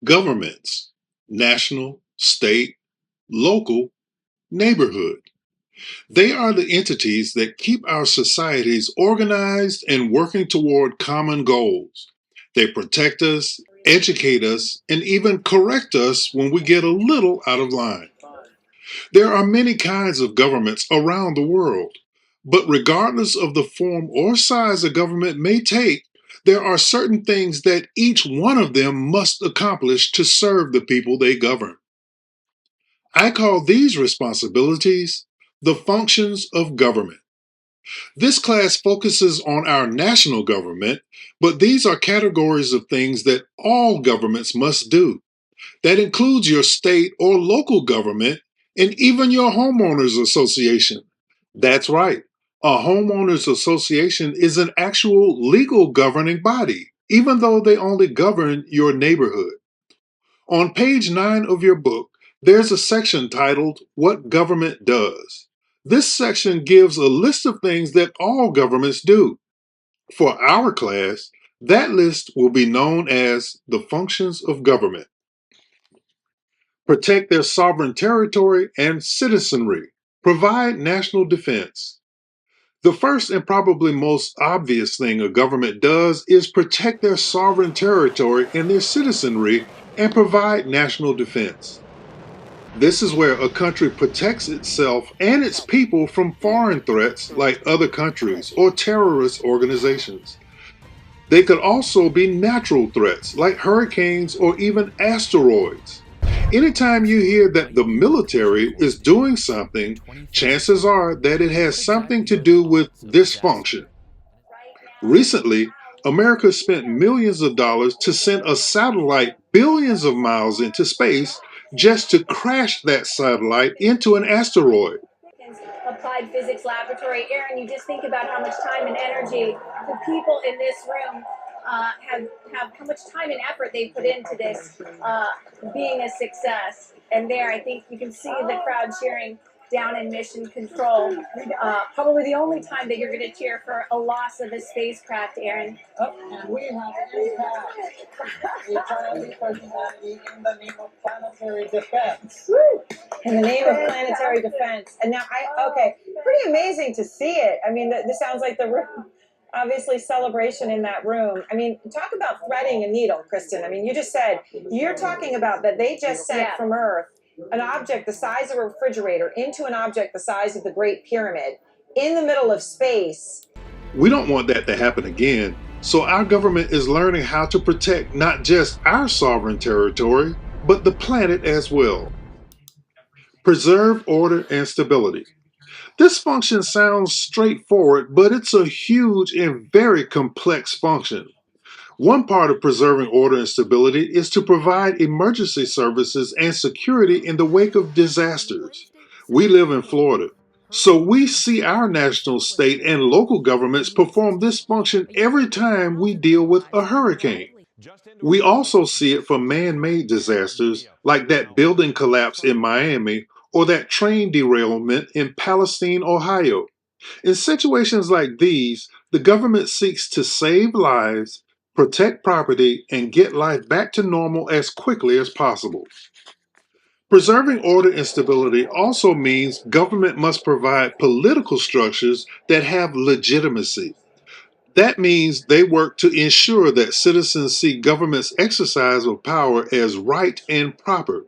Governments, national, state, local, neighborhood. They are the entities that keep our societies organized and working toward common goals. They protect us, educate us, and even correct us when we get a little out of line. There are many kinds of governments around the world, but regardless of the form or size a government may take, there are certain things that each one of them must accomplish to serve the people they govern. I call these responsibilities the functions of government. This class focuses on our national government, but these are categories of things that all governments must do. That includes your state or local government and even your homeowners association. That's right. A homeowners association is an actual legal governing body, even though they only govern your neighborhood. On page 9 of your book, there's a section titled What Government Does. This section gives a list of things that all governments do. For our class, that list will be known as the functions of government. Protect their sovereign territory and citizenry. Provide national defense. The first and probably most obvious thing a government does is protect their sovereign territory and their citizenry and provide national defense. This is where a country protects itself and its people from foreign threats like other countries or terrorist organizations. They could also be natural threats like hurricanes or even asteroids. Anytime you hear that the military is doing something, chances are that it has something to do with this function. Recently, America spent millions of dollars to send a satellite billions of miles into space just to crash that satellite into an asteroid. Applied physics laboratory. Aaron, you just think about how much time and energy the people in this room have how much time and effort they put into this being a success. And there, I think you can see the crowd cheering down in mission control. Probably the only time that you're going to cheer for a loss of a spacecraft, Aaron. Oh, and we have impact eternity personality in the name of planetary defense. Woo! In the name of planetary defense. And now, okay, pretty amazing to see it. I mean, this sounds like the room, obviously celebration in that room. I mean, talk about threading a needle, Kristen. I mean, you just said, you're talking about that they just sent from Earth an object the size of a refrigerator into an object the size of the Great Pyramid in the middle of space. We don't want that to happen again, so our government is learning how to protect not just our sovereign territory, but the planet as well. Preserve order and stability. This function sounds straightforward, but it's a huge and very complex function. One part of preserving order and stability is to provide emergency services and security in the wake of disasters. We live in Florida, so we see our national, state, and local governments perform this function every time we deal with a hurricane. We also see it for man-made disasters like that building collapse in Miami or that train derailment in Palestine, Ohio. In situations like these, the government seeks to save lives, protect property, and get life back to normal as quickly as possible. Preserving order and stability also means government must provide political structures that have legitimacy. That means they work to ensure that citizens see government's exercise of power as right and proper.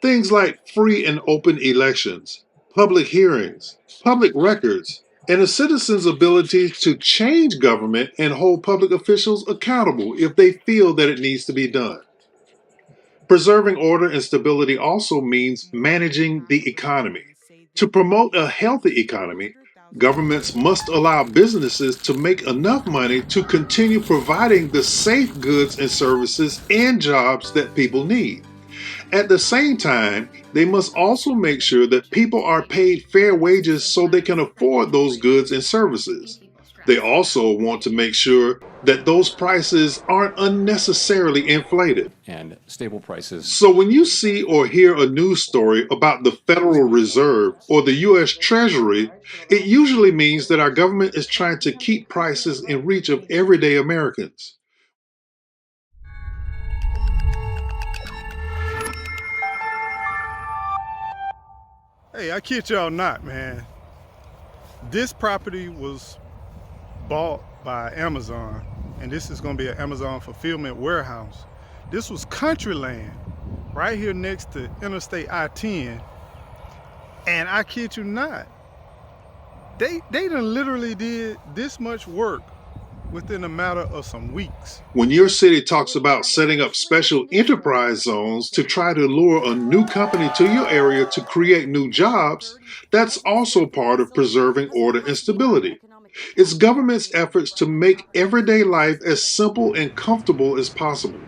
Things like free and open elections, public hearings, public records, and a citizen's ability to change government and hold public officials accountable if they feel that it needs to be done. Preserving order and stability also means managing the economy. To promote a healthy economy, governments must allow businesses to make enough money to continue providing the safe goods and services and jobs that people need. At the same time, they must also make sure that people are paid fair wages so they can afford those goods and services. They also want to make sure that those prices aren't unnecessarily inflated. And stable prices. So when you see or hear a news story about the Federal Reserve or the U.S. Treasury, it usually means that our government is trying to keep prices in reach of everyday Americans. Hey, I kid y'all not, man. This property was bought by Amazon, and this is going to be an Amazon fulfillment warehouse. This was country land right here next to Interstate I-10, and I kid you not, they done literally did this much work within a matter of some weeks. When your city talks about setting up special enterprise zones to try to lure a new company to your area to create new jobs, that's also part of preserving order and stability. It's government's efforts to make everyday life as simple and comfortable as possible.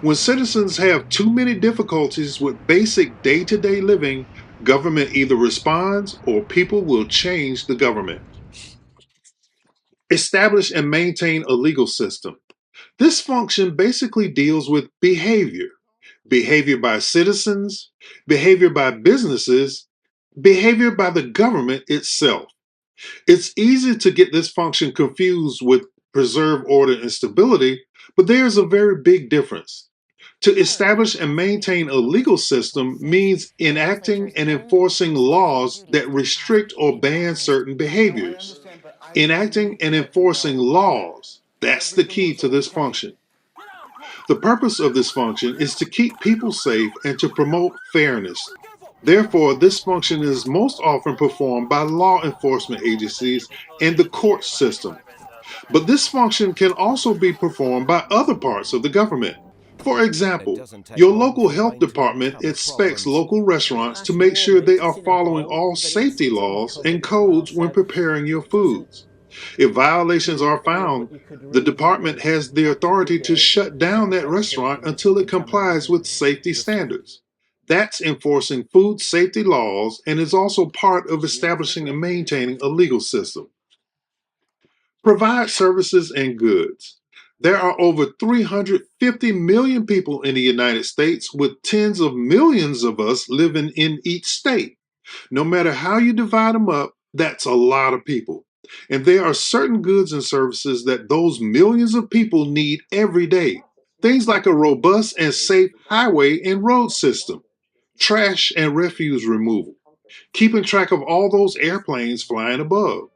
When citizens have too many difficulties with basic day-to-day living, government either responds or people will change the government. Establish and maintain a legal system. This function basically deals with behavior. Behavior by citizens, behavior by businesses, behavior by the government itself. It's easy to get this function confused with preserve order and stability, but there's a very big difference. To establish and maintain a legal system means enacting and enforcing laws that restrict or ban certain behaviors. Enacting and enforcing laws, that's the key to this function. The purpose of this function is to keep people safe and to promote fairness. Therefore, this function is most often performed by law enforcement agencies and the court system. But this function can also be performed by other parts of the government. For example, your local health department inspects local restaurants to make sure they are following all safety laws and codes when preparing your foods. If violations are found, the department has the authority to shut down that restaurant until it complies with safety standards. That's enforcing food safety laws and is also part of establishing and maintaining a legal system. Provide services and goods. There are over 350 million people in the United States, with tens of millions of us living in each state. No matter how you divide them up, that's a lot of people. And there are certain goods and services that those millions of people need every day. Things like a robust and safe highway and road system, trash and refuse removal, keeping track of all those airplanes flying above,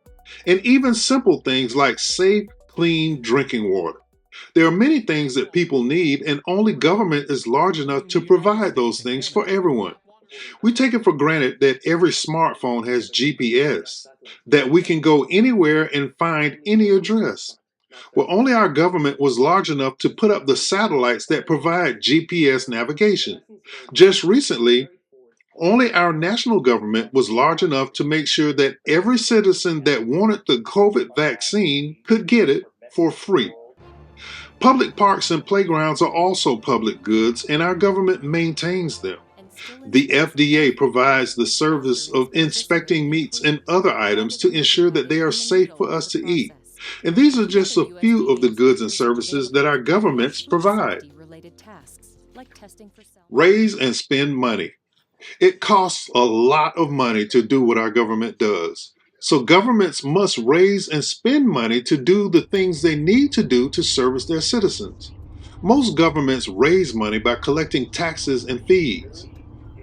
and even simple things like safe, clean drinking water. There are many things that people need, and only government is large enough to provide those things for everyone. We take it for granted that every smartphone has GPS, that we can go anywhere and find any address. Well, only our government was large enough to put up the satellites that provide GPS navigation. Just recently, only our national government was large enough to make sure that every citizen that wanted the COVID vaccine could get it for free. Public parks and playgrounds are also public goods, and our government maintains them. The FDA provides the service of inspecting meats and other items to ensure that they are safe for us to eat. And these are just a few of the goods and services that our governments provide. Raise and spend money. It costs a lot of money to do what our government does. So governments must raise and spend money to do the things they need to do to service their citizens. Most governments raise money by collecting taxes and fees.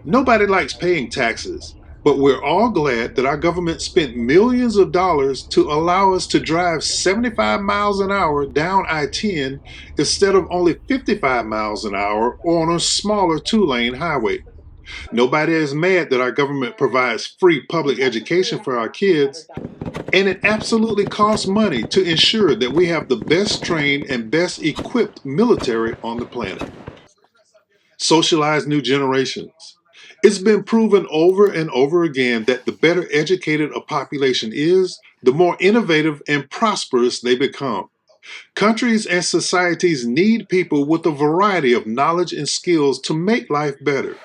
Nobody likes paying taxes, but we're all glad that our government spent millions of dollars to allow us to drive 75 miles an hour down I-10 instead of only 55 miles an hour on a smaller two-lane highway. Nobody is mad that our government provides free public education for our kids, and it absolutely costs money to ensure that we have the best trained and best equipped military on the planet. Socialize new generations. It's been proven over and over again that the better educated a population is, the more innovative and prosperous they become. Countries and societies need people with a variety of knowledge and skills to make life better.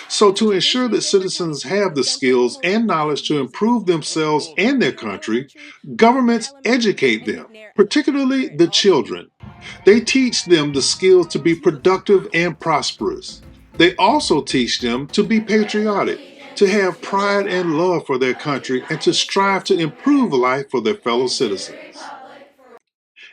So, to ensure that citizens have the skills and knowledge to improve themselves and their country, governments educate them, particularly the children. They teach them the skills to be productive and prosperous. They also teach them to be patriotic, to have pride and love for their country, and to strive to improve life for their fellow citizens.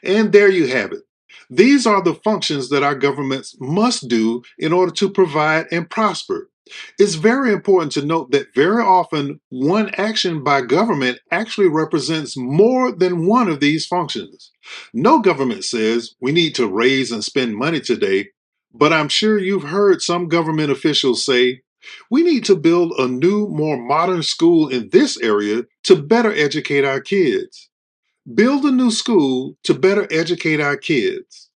And there you have it. These are the functions that our governments must do in order to provide and prosper. It's very important to note that very often one action by government actually represents more than one of these functions. No government says we need to raise and spend money today, but I'm sure you've heard some government officials say, we need to build a new, more modern school in this area to better educate our kids. Build a new school to better educate our kids.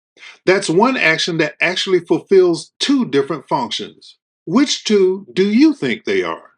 That's one action that actually fulfills two different functions. Which two do you think they are?